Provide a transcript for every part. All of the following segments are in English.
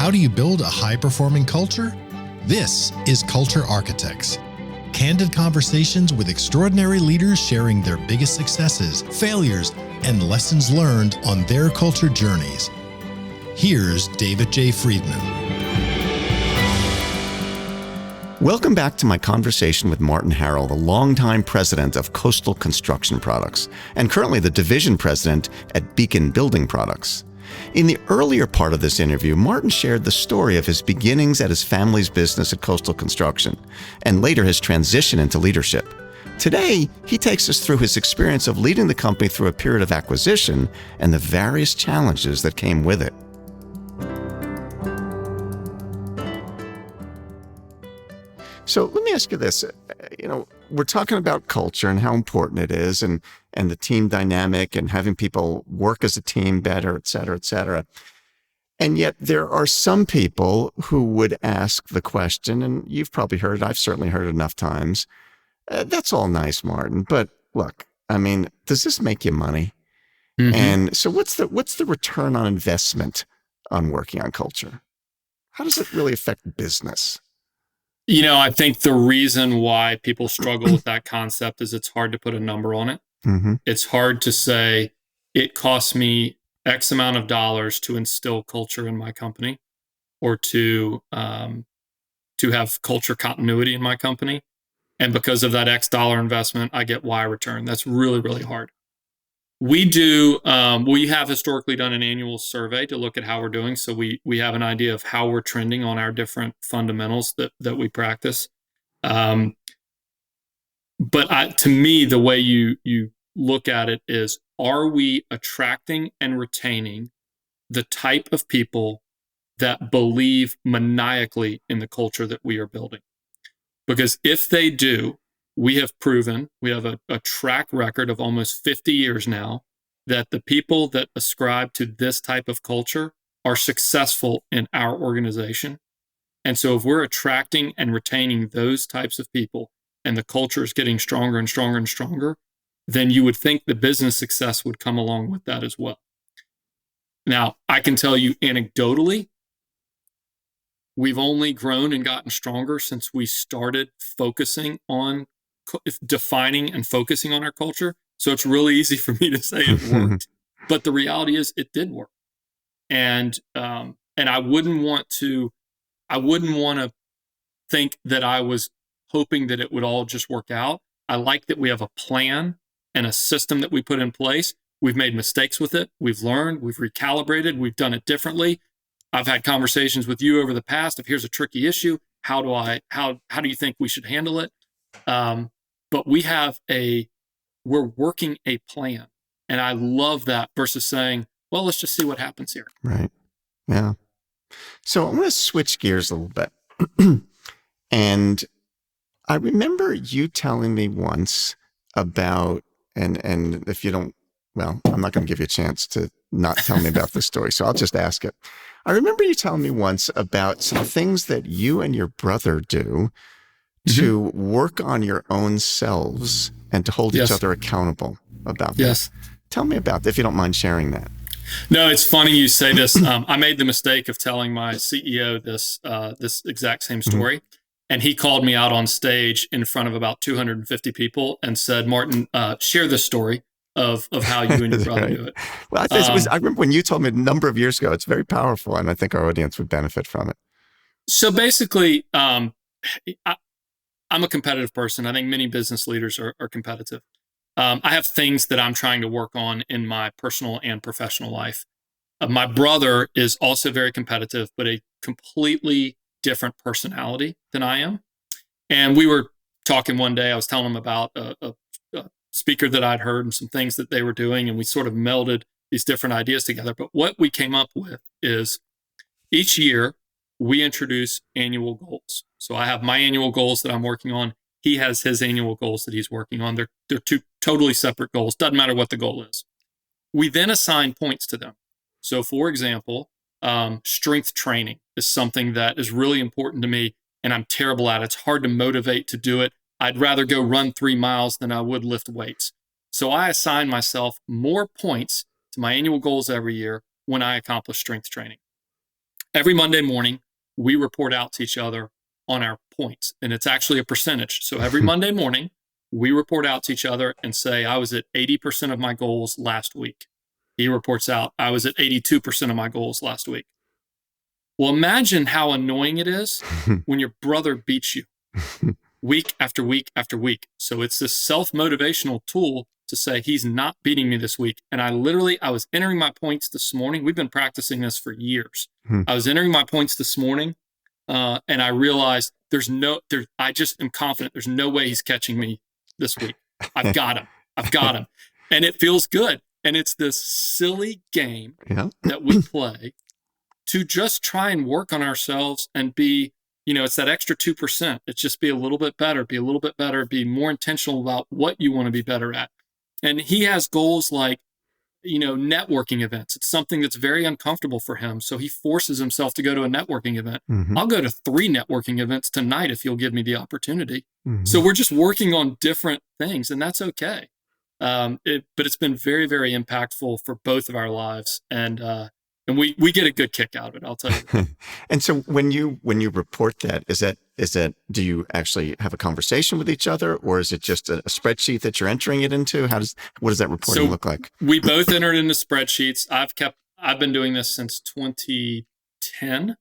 How do you build a high-performing culture? This is Culture Architects. Candid conversations with extraordinary leaders sharing their biggest successes, failures, and lessons learned on their culture journeys. Here's David J. Friedman. Welcome back to my conversation with Martin Harrell, the longtime president of Coastal Construction Products, and currently the division president at Beacon Building Products. In the earlier part of this interview, Martin shared the story of his beginnings at his family's business at Coastal Construction, and later his transition into leadership. Today, he takes us through his experience of leading the company through a period of acquisition and the various challenges that came with it. So let me ask you this. We're talking about culture and how important it is and the team dynamic and having people work as a team better, et cetera, et cetera. And yet there are some people who would ask the question, and you've probably heard it, I've certainly heard it enough times, that's all nice, Martin, but look, does this make you money? Mm-hmm. And so what's the return on investment on working on culture? How does it really affect business? I think the reason why people struggle with that concept is it's hard to put a number on it. Mm-hmm. It's hard to say it costs me X amount of dollars to instill culture in my company or to have culture continuity in my company. And because of that X dollar investment, I get Y return. That's really, really hard. We have historically done an annual survey to look at how we're doing. So we have an idea of how we're trending on our different fundamentals that we practice. But to me, the way you look at it is, are we attracting and retaining the type of people that believe maniacally in the culture that we are building? Because if they do, we have proven, we have a track record of almost 50 years now, that the people that ascribe to this type of culture are successful in our organization. And so if we're attracting and retaining those types of people and the culture is getting stronger and stronger and stronger, then you would think the business success would come along with that as well. Now, I can tell you anecdotally, we've only grown and gotten stronger since we started focusing on defining and focusing on our culture. So it's really easy for me to say it worked, but the reality is it did work. And I wouldn't want to think that I was hoping that it would all just work out. I like that we have a plan and a system that we put in place. We've made mistakes with it. We've learned, we've recalibrated, we've done it differently. I've had conversations with you over the past of, here's a tricky issue. How do you think we should handle it? But we're working a plan. And I love that versus saying, well, let's just see what happens here. Right. Yeah. So I'm going to switch gears a little bit. And I remember you telling me once about, and if you don't, well, I'm not going to give you a chance to not tell me about this story. So I'll just ask it. I remember you telling me once about some things that you and your brother do to work on your own selves and to hold each other accountable about that. Yes. Tell me about that, if you don't mind sharing that. No, it's funny you say this. I made the mistake of telling my CEO this exact same story. And he called me out on stage in front of about 250 people and said, Martin, share this story of how you and your brother do it. Well, I remember when you told me a number of years ago, it's very powerful, and I think our audience would benefit from it. So basically, I'm a competitive person. I think many business leaders are competitive. I have things that I'm trying to work on in my personal and professional life. My brother is also very competitive, but a completely different personality than I am. And we were talking one day, I was telling him about a speaker that I'd heard and some things that they were doing, and we sort of melded these different ideas together. But what we came up with is each year we introduce annual goals. So I have my annual goals that I'm working on. He has his annual goals that he's working on. They're two totally separate goals. Doesn't matter what the goal is. We then assign points to them. So for example, strength training is something that is really important to me, and I'm terrible at it. It's hard to motivate to do it. I'd rather go run 3 miles than I would lift weights. So I assign myself more points to my annual goals every year when I accomplish strength training. every Monday morning, we report out to each other on our points, and it's actually a percentage. So every Monday morning, we report out to each other and say, I was at 80% of my goals last week. He reports out, I was at 82% of my goals last week. Well, imagine how annoying it is when your brother beats you week after week after week. So it's this self-motivational tool to say, he's not beating me this week. And I was entering my points this morning. We've been practicing this for years. I was entering my points this morning, and I realized I just am confident there's no way he's catching me this week. I've got him. And it feels good. And it's this silly game that we play to just try and work on ourselves and be, it's that extra 2%. It's just be a little bit better, be more intentional about what you want to be better at. And he has goals like, networking events. It's something that's very uncomfortable for him. So he forces himself to go to a networking event. I'll go to 3 networking events tonight if you'll give me the opportunity. So we're just working on different things, and that's okay. But it's been very, very impactful for both of our lives. And we get a good kick out of it, I'll tell you. And so when you report that, is that, do you actually have a conversation with each other, or is it just a spreadsheet that you're entering it into? What does that reporting look like? We both enter it into spreadsheets. I've been doing this since 2010.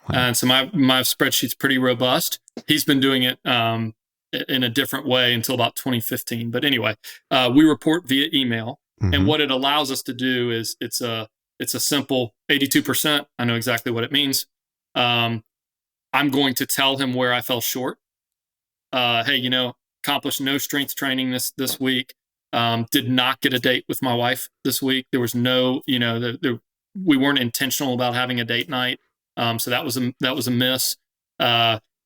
Wow. And so my spreadsheet's pretty robust. He's been doing it, in a different way until about 2015. But anyway, we report via email. And what it allows us to do is it's a simple 82%. I know exactly what it means. I'm going to tell him where I fell short. Hey, accomplished no strength training this week. Did not get a date with my wife this week. There was no, we weren't intentional about having a date night. So that was a miss.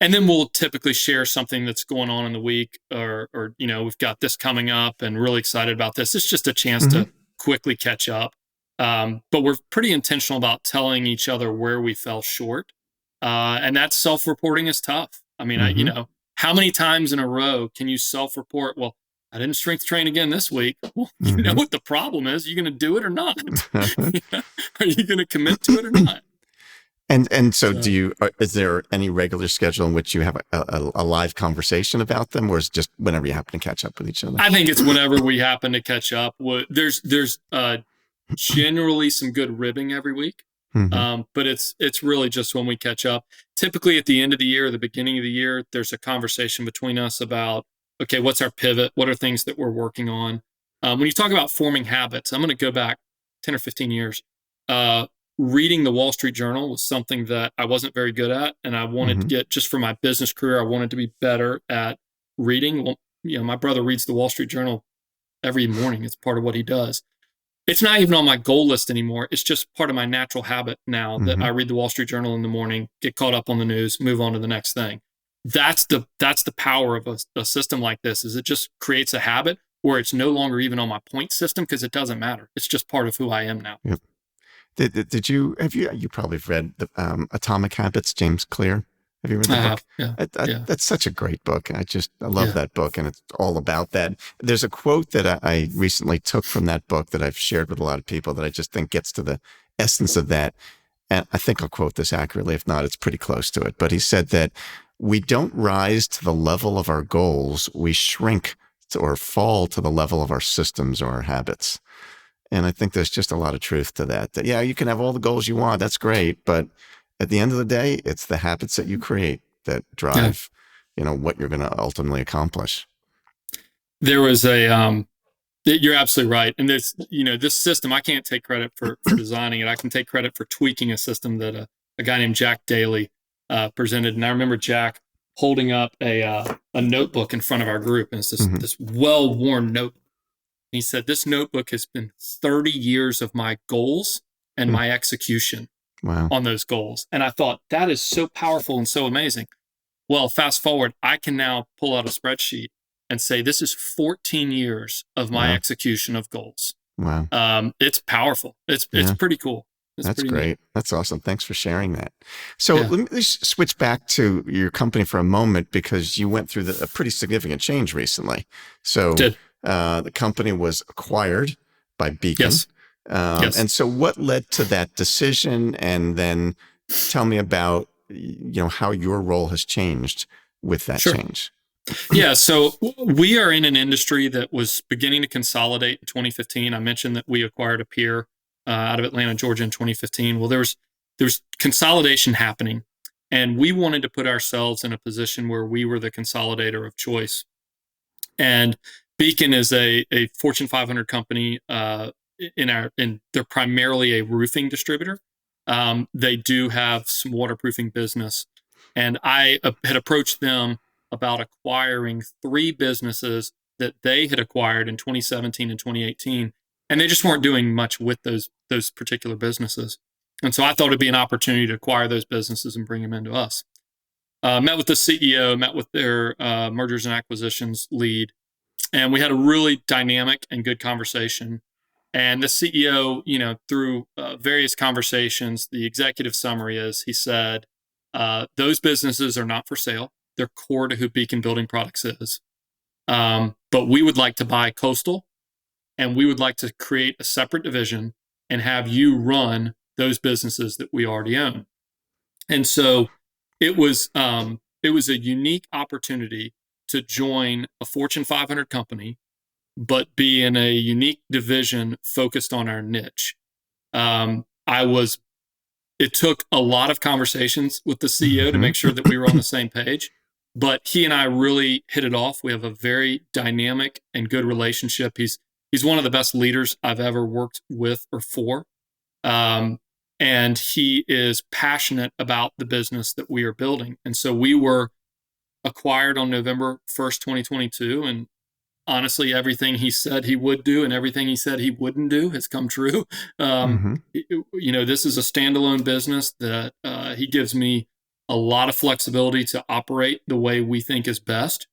And then we'll typically share something that's going on in the week, or we've got this coming up and really excited about this. It's just a chance to quickly catch up. But we're pretty intentional about telling each other where we fell short. And that self-reporting is tough. I mean, how many times in a row can you self-report? Well, I didn't strength train again this week. Well, you know what the problem is. Are you going to do it or not? Are you going to commit to it or not? And so is there any regular schedule in which you have a live conversation about them, or is it just whenever you happen to catch up with each other? I think it's whenever we happen to catch up. There's generally some good ribbing every week. But it's really just when we catch up. Typically at the end of the year, or the beginning of the year, there's a conversation between us about, okay, what's our pivot? What are things that we're working on? When you talk about forming habits, I'm going to go back 10 or 15 years. Reading the Wall Street Journal was something that I wasn't very good at. And I wanted to get, just for my business career, I wanted to be better at reading. Well, my brother reads the Wall Street Journal every morning. It's part of what he does. It's not even on my goal list anymore. It's just part of my natural habit now that I read the Wall Street Journal in the morning, get caught up on the news, move on to the next thing. That's the power of a system like this, is it just creates a habit where it's no longer even on my point system, because it doesn't matter. It's just part of who I am now. Yep. You probably have read the Atomic Habits, James Clear. Have you read the book? Yeah. That's such a great book. I love that book, and it's all about that. There's a quote that I recently took from that book that I've shared with a lot of people that I just think gets to the essence of that. And I think I'll quote this accurately. If not, it's pretty close to it. But he said that we don't rise to the level of our goals. We shrink or fall to the level of our systems or our habits. And I think there's just a lot of truth to that. That, you can have all the goals you want. That's great. But at the end of the day, it's the habits that you create that drive, what you're going to ultimately accomplish. There was you're absolutely right. And this system, I can't take credit for designing it. I can take credit for tweaking a system that a guy named Jack Daly presented. And I remember Jack holding up a notebook in front of our group. And it's this well-worn notebook. And he said, this notebook has been 30 years of my goals and my execution on those goals. And I thought, that is so powerful and so amazing. Well, fast forward, I can now pull out a spreadsheet and say, this is 14 years of my execution of goals. Wow. It's powerful. It's pretty cool. That's great. Neat. That's awesome. Thanks for sharing that. So let me switch back to your company for a moment, because you went through a pretty significant change recently. So the company was acquired by Beacon. Yes. And so what led to that decision? And then tell me about, how your role has changed with that Sure. change. Yeah. So we are in an industry that was beginning to consolidate in 2015. I mentioned that we acquired a peer out of Atlanta, Georgia in 2015. Well, there's consolidation happening, and we wanted to put ourselves in a position where we were the consolidator of choice. And Beacon is a Fortune 500 company and they're primarily a roofing distributor. They do have some waterproofing business, and I had approached them about acquiring 3 businesses that they had acquired in 2017 and 2018, and they just weren't doing much with those particular businesses. And so I thought it'd be an opportunity to acquire those businesses and bring them into us. Met with the CEO, met with their mergers and acquisitions lead, and we had a really dynamic and good conversation. And the CEO, through various conversations, the executive summary is he said, those businesses are not for sale. They're core to who Beacon Building Products is. But we would like to buy Coastal, and we would like to create a separate division and have you run those businesses that we already own. And so it was a unique opportunity to join a Fortune 500 company, but be in a unique division focused on our niche. It took a lot of conversations with the CEO to make sure that we were on the same page, but he and I really hit it off. We have a very dynamic and good relationship. He's one of the best leaders I've ever worked with or for. And he is passionate about the business that we are building. And so we were acquired on November 1st, 2022. And honestly, everything he said he would do and everything he said he wouldn't do has come true. This is a standalone business that he gives me a lot of flexibility to operate the way we think is best.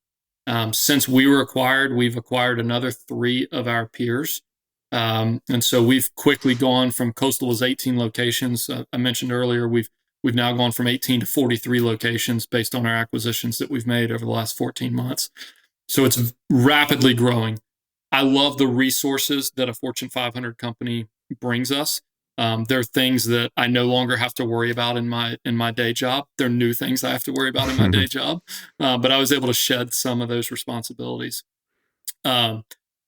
Since we were acquired, we've acquired another 3 of our peers. And so we've quickly gone from Coastal was 18 locations. I mentioned earlier, we've now gone from 18 to 43 locations based on our acquisitions that we've made over the last 14 months. So it's rapidly growing. I love the resources that a Fortune 500 company brings us. There are things that I no longer have to worry about in my day job. There are new things I have to worry about in my day job. But I was able to shed some of those responsibilities.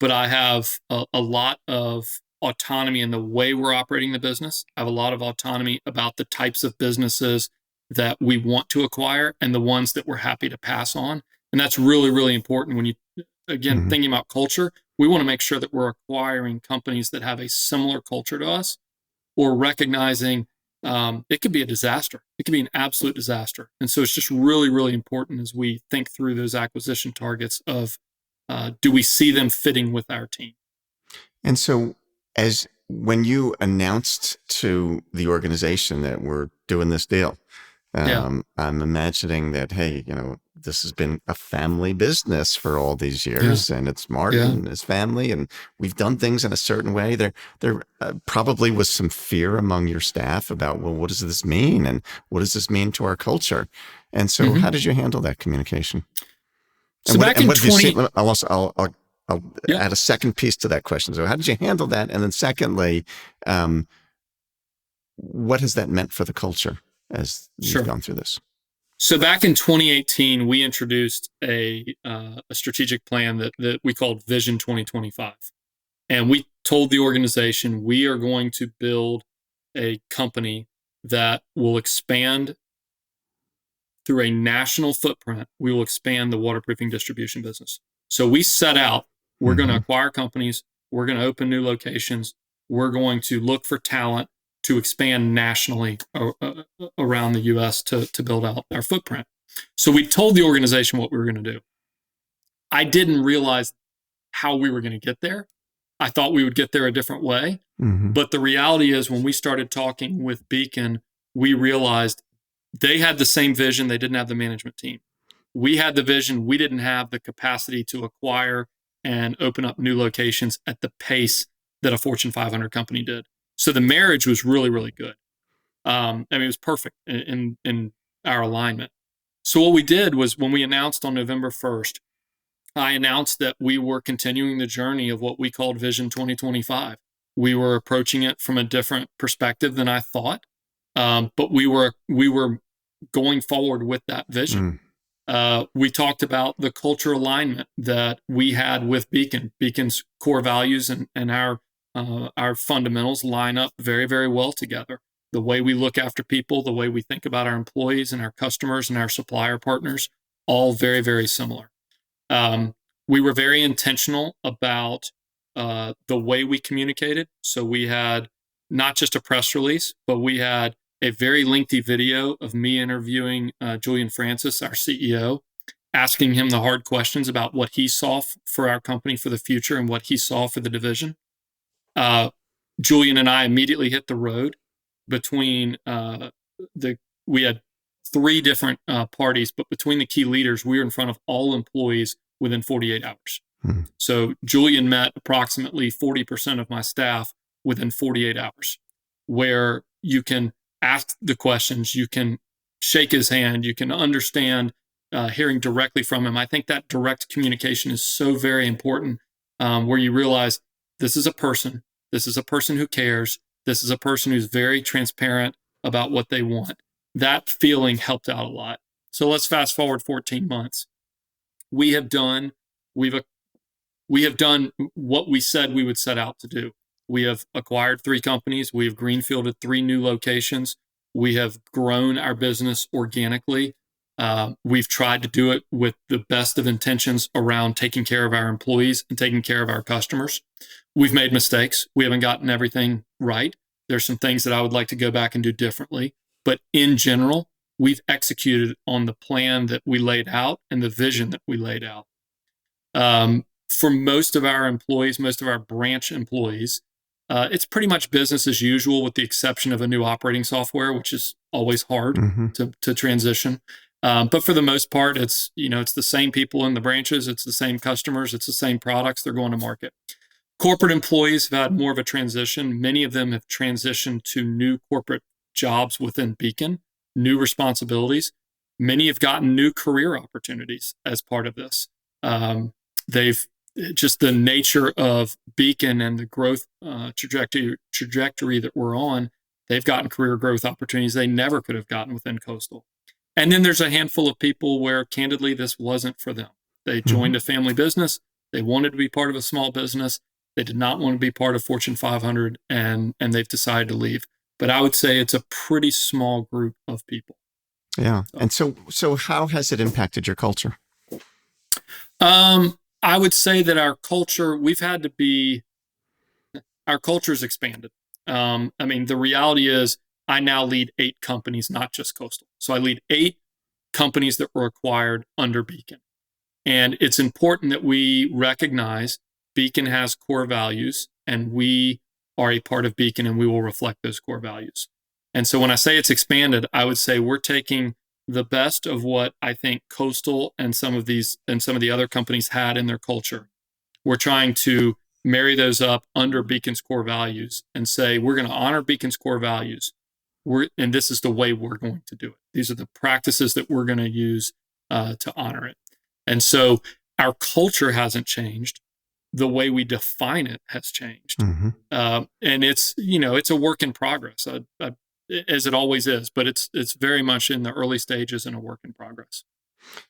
But I have a lot of autonomy in the way we're operating the business. I have a lot of autonomy about the types of businesses that we want to acquire and the ones that we're happy to pass on. And that's really, really important when you, again, thinking about culture. We want to make sure that we're acquiring companies that have a similar culture to us, or recognizing it could be a disaster. It could be an absolute disaster. And so it's just really, really important as we think through those acquisition targets of, do we see them fitting with our team? And so when you announced to the organization that we're doing this deal, I'm imagining that, hey, this has been a family business for all these years, and it's Martin and his family, and we've done things in a certain way. There probably was some fear among your staff about, well, what does this mean? And what does this mean to our culture? And so how did you handle that communication? So back in 20... I'll add a second piece to that question. So how did you handle that? And then secondly, what has that meant for the culture as you've gone through this? So back in 2018, we introduced a strategic plan that we called Vision 2025. And we told the organization, we are going to build a company that will expand through a national footprint. We will expand the waterproofing distribution business. So we set out, we're going to acquire companies, we're going to open new locations, we're going to look for talent to expand nationally around the U.S. to build out our footprint. So we told the organization what we were going to do. I didn't realize how we were going to get there. I thought we would get there a different way. But the reality is, when we started talking with Beacon, we realized they had the same vision. They didn't have the management team. We had the vision. We didn't have the capacity to acquire and open up new locations at the pace that a Fortune 500 company did. So the marriage was really, really good. It was perfect in our alignment. So what we did was, when we announced on November 1st, I announced that we were continuing the journey of what we called Vision 2025. We were approaching it from a different perspective than I thought. But we were going forward with that vision. We talked about the culture alignment that we had with Beacon. Beacon's core values and our fundamentals line up very, very well together. The way we look after people, the way we think about our employees and our customers and our supplier partners, all very, very similar. We were very intentional about the way we communicated. So we had not just a press release, but we had a very lengthy video of me interviewing Julian Francis, our CEO, asking him the hard questions about what he saw for our company for the future and what he saw for the division. Julian and I immediately hit the road between we had 3 different parties, but between the key leaders, we were in front of all employees within 48 hours. So Julian met approximately 40% of my staff within 48 hours, where you can ask the questions, you can shake his hand, you can understand hearing directly from him. I think that direct communication is so very important, where you realize this is a person who cares, this is a person who's very transparent about what they want. That feeling helped out a lot. So let's fast forward 14 months. We have done what we said we would set out to do. We have acquired 3 companies. We have greenfielded 3 new locations. We have grown our business organically. We've tried to do it with the best of intentions around taking care of our employees and taking care of our customers. We've made mistakes. We haven't gotten everything right. There's some things that I would like to go back and do differently. But in general, we've executed on the plan that we laid out and the vision that we laid out. For most of our employees, most of our branch employees, it's pretty much business as usual, with the exception of a new operating software, which is always hard to transition. But for the most part, it's the same people in the branches, it's the same customers, it's the same products they're going to market. Corporate employees have had more of a transition. Many of them have transitioned to new corporate jobs within Beacon, new responsibilities. Many have gotten new career opportunities as part of this. They've just the nature of Beacon and the growth trajectory that we're on, they've gotten career growth opportunities they never could have gotten within Coastal. And then there's a handful of people where, candidly, this wasn't for them. They joined a family business. They wanted to be part of a small business. They did not want to be part of Fortune 500, and they've decided to leave. But I would say it's a pretty small group of people. Yeah. And so how has it impacted your culture? I would say that our culture has expanded. The reality is I now lead 8 companies, not just Coastal. So I lead 8 companies that were acquired under Beacon. And it's important that we recognize Beacon has core values, and we are a part of Beacon, and we will reflect those core values. And so when I say it's expanded, I would say we're taking the best of what I think Coastal and some of the other companies had in their culture. We're trying to marry those up under Beacon's core values and say, we're going to honor Beacon's core values. And this is the way we're going to do it. These are the practices that we're going to use to honor it. And so our culture hasn't changed. The way we define it has changed. And it's a work in progress, as it always is, but it's very much in the early stages and a work in progress.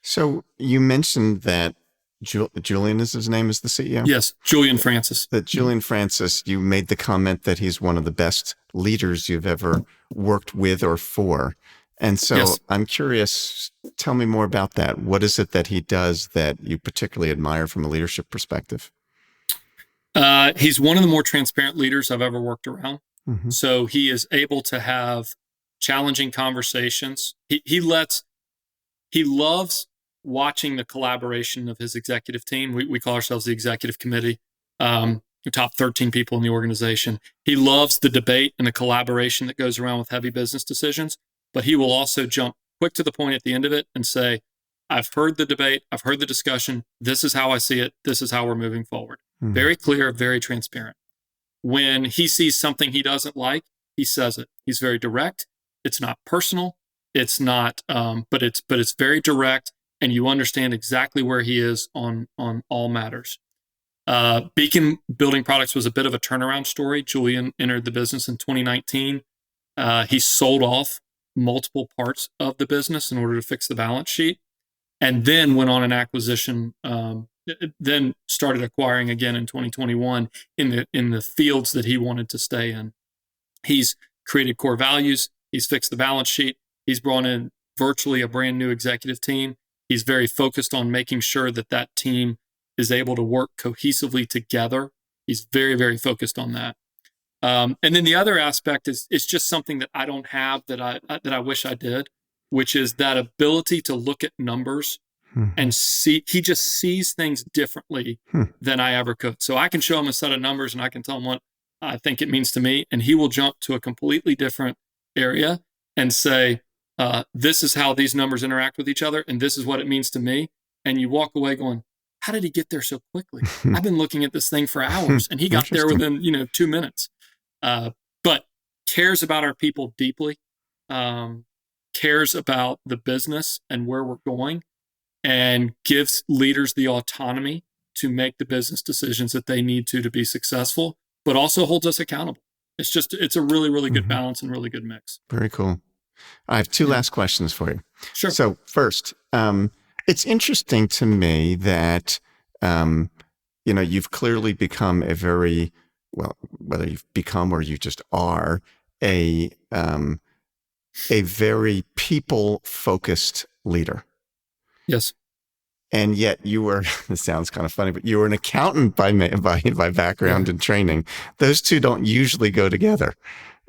So you mentioned that Julian is his name, is the CEO? Yes, Julian Francis. That Julian Francis, you made the comment that he's one of the best leaders you've ever worked with or for. And so yes. I'm curious, tell me more about that. What is it that he does that you particularly admire from a leadership perspective? He's one of the more transparent leaders I've ever worked around. So he is able to have challenging conversations. He loves watching the collaboration of his executive team. We call ourselves the executive committee, the top 13 people in the organization. He loves the debate and the collaboration that goes around with heavy business decisions, but he will also jump quick to the point at the end of it and say, I've heard the debate, I've heard the discussion, this is how I see it, this is how we're moving forward. Very clear, very transparent. When he sees something he doesn't like, he says it. He's very direct. It's not personal. It's not, but it's very direct, and you understand exactly where he is on all matters. Beacon Building Products was a bit of a turnaround story. Julian entered the business in 2019. He sold off multiple parts of the business in order to fix the balance sheet, and then went on an acquisition. Then started acquiring again in 2021 in the fields that he wanted to stay in. He's created core values. He's fixed the balance sheet. He's brought in virtually a brand new executive team. He's very focused on making sure that that team is able to work cohesively together. He's very, very focused on that. And then the other aspect is it's just something that I don't have that I wish I did, which is that ability to look at numbers and see. He just sees things differently than I ever could. So I can show him a set of numbers and I can tell him what I think it means to me, and he will jump to a completely different area and say, this is how these numbers interact with each other, and this is what it means to me. And you walk away going, how did he get there so quickly? I've been looking at this thing for hours, and he got there within 2 minutes. But cares about our people deeply, cares about the business and where we're going, and gives leaders the autonomy to make the business decisions that they need to be successful, but also holds us accountable. It's a really, really good balance and really good mix. Very cool. I have two last questions for you. Sure. So first, it's interesting to me that, you've clearly become a very, well, whether you've become or you just are a very people-focused leader. Yes. And yet you were, this sounds kind of funny, but you were an accountant by background and training. Those two don't usually go together.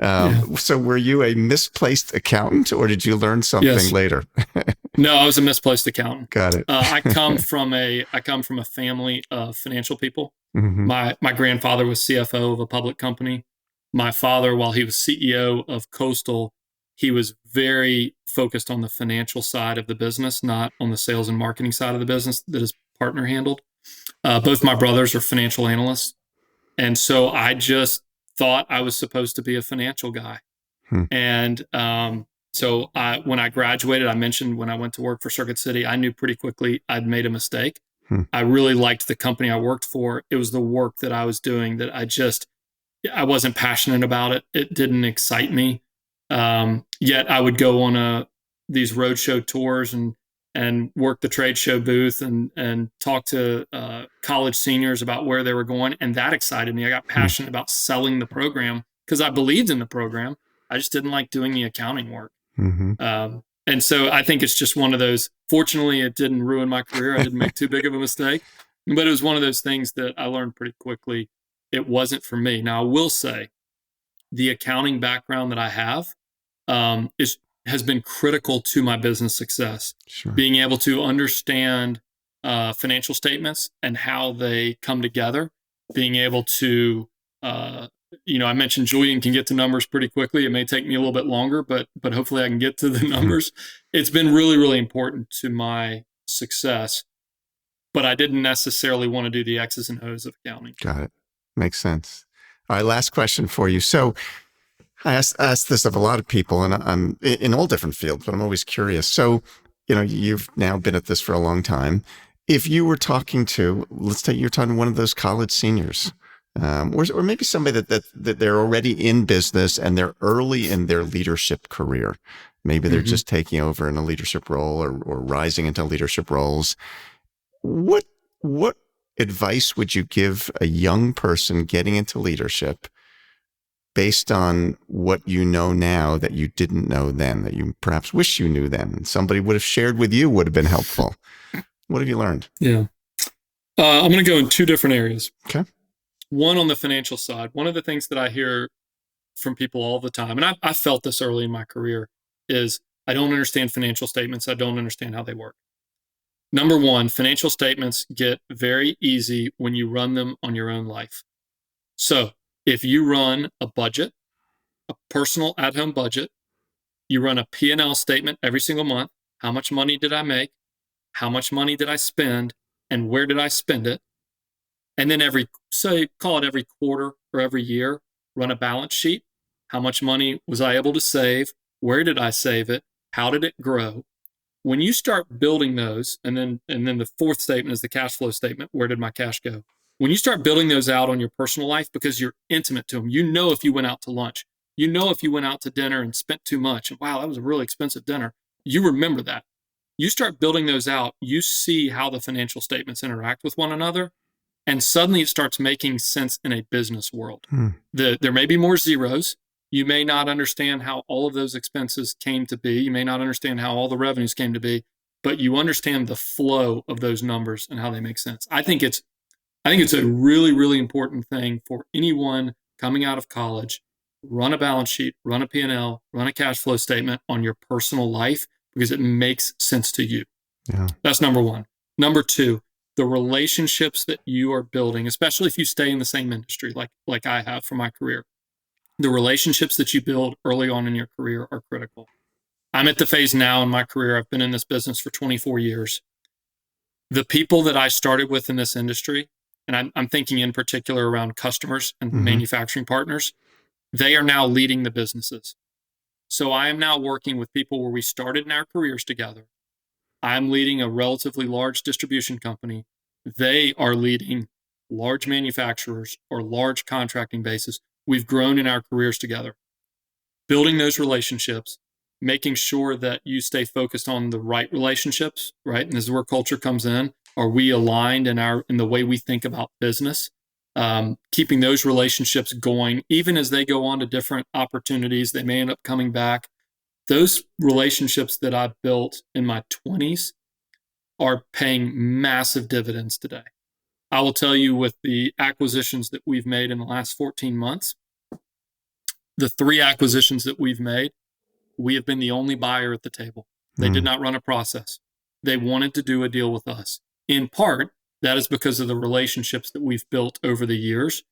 So were you a misplaced accountant, or did you learn something later? No, I was a misplaced accountant. Got it. I come from a family of financial people. My grandfather was CFO of a public company. My father, while he was CEO of Coastal, he was very focused on the financial side of the business, not on the sales and marketing side of the business that his partner handled. Both my brothers are financial analysts. And so I just thought I was supposed to be a financial guy. And so when I graduated, I mentioned when I went to work for Circuit City, I knew pretty quickly I'd made a mistake. I really liked the company I worked for. It was the work that I was doing that I wasn't passionate about it. It didn't excite me. Yet I would go on these roadshow tours and work the trade show booth and talk to college seniors about where they were going. And that excited me. I got passionate about selling the program because I believed in the program. I just didn't like doing the accounting work. And so I think it's just one of those, fortunately, it didn't ruin my career. I didn't make too big of a mistake, but it was one of those things that I learned pretty quickly. It wasn't for me. Now, I will say the accounting background that I have has been critical to my business success. Sure. Being able to understand financial statements and how they come together, being able to, I mentioned Julian can get to numbers pretty quickly. It may take me a little bit longer, but hopefully I can get to the numbers. It's been really, really important to my success, but I didn't necessarily want to do the X's and O's of accounting. Got it. Makes sense. All right, last question for you. So I asked this of a lot of people, and I'm in all different fields, but I'm always curious. So, you've now been at this for a long time. If you were talking to, let's say you're talking to one of those college seniors, or maybe somebody that they're already in business and they're early in their leadership career. Maybe they're just taking over in a leadership role or rising into leadership roles. What advice would you give a young person getting into leadership based on what you know now that you didn't know then, that you perhaps wish you knew then, and somebody would have shared with you would have been helpful? What have you learned? Yeah. I'm going to go in two different areas. Okay. One on the financial side. One of the things that I hear from people all the time, and I felt this early in my career, is I don't understand financial statements. I don't understand how they work. Number one, financial statements get very easy when you run them on your own life. So if you run a budget, a personal at-home budget, you run a P&L statement every single month. How much money did I make? How much money did I spend? And where did I spend it? And then call it every quarter or every year, run a balance sheet. How much money was I able to save? Where did I save it? How did it grow? When you start building those, and then the fourth statement is the cash flow statement. Where did my cash go? When you start building those out on your personal life, because you're intimate to them, if you went out to lunch, You know, if you went out to dinner and spent too much, and wow, that was a really expensive dinner, you remember that. You start building those out, you see how the financial statements interact with one another, and suddenly it starts making sense in a business world. There may be more zeros. You may not understand how all of those expenses came to be. You may not understand how all the revenues came to be, but you understand the flow of those numbers and how they make sense. I think it's a really, really important thing for anyone coming out of college. Run a balance sheet, run a P&L, run a cash flow statement on your personal life because it makes sense to you. Yeah. That's number one. Number two, the relationships that you are building, especially if you stay in the same industry like I have for my career, the relationships that you build early on in your career are critical. I'm at the phase now in my career. I've been in this business for 24 years. The people that I started with in this industry, and I'm thinking in particular around customers and manufacturing partners, they are now leading the businesses. So I am now working with people where we started in our careers together. I'm leading a relatively large distribution company. They are leading large manufacturers or large contracting bases. We've grown in our careers together. Building those relationships, making sure that you stay focused on the right relationships, right? And this is where culture comes in. Are we aligned in the way we think about business? Keeping those relationships going, even as they go on to different opportunities, they may end up coming back. Those relationships that I built in my 20s are paying massive dividends today. I will tell you, with the acquisitions that we've made in the last 14 months, the 3 acquisitions that we've made, we have been the only buyer at the table. They did not run a process. They wanted to do a deal with us. In part, that is because of the relationships that we've built over the years,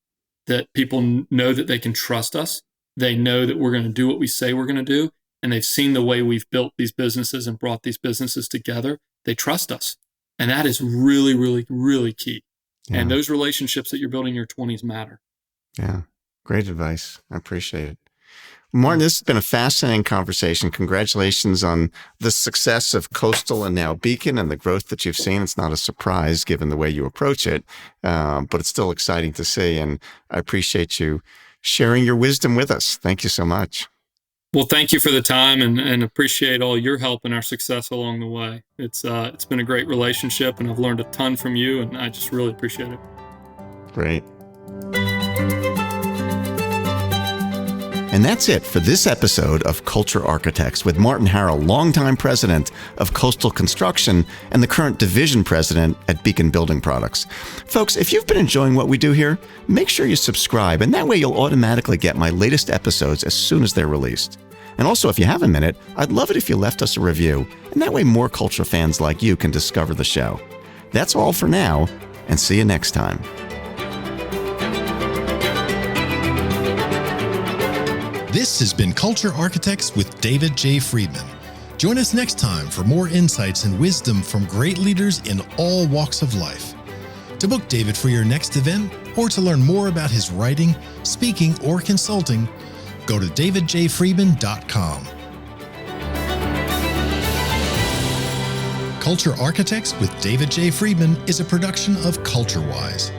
that people know that they can trust us. They know that we're going to do what we say we're going to do. And they've seen the way we've built these businesses and brought these businesses together. They trust us. And that is really, really, really key. Yeah. And those relationships that you're building in your 20s matter. Yeah. Great advice. I appreciate it. Martin, this has been a fascinating conversation. Congratulations on the success of Coastal and now Beacon and the growth that you've seen. It's not a surprise given the way you approach it, but it's still exciting to see. And I appreciate you sharing your wisdom with us. Thank you so much. Well, thank you for the time and appreciate all your help in our success along the way. It's been a great relationship, and I've learned a ton from you, and I just really appreciate it. Great. And that's it for this episode of Culture Architects with Martin Harrell, longtime president of Coastal Construction and the current division president at Beacon Building Products. Folks, if you've been enjoying what we do here, make sure you subscribe, and that way you'll automatically get my latest episodes as soon as they're released. And also, if you have a minute, I'd love it if you left us a review, and that way more culture fans like you can discover the show. That's all for now, and see you next time. This has been Culture Architects with David J. Friedman. Join us next time for more insights and wisdom from great leaders in all walks of life. To book David for your next event or to learn more about his writing, speaking, or consulting, go to davidjfriedman.com. Culture Architects with David J. Friedman is a production of CultureWise.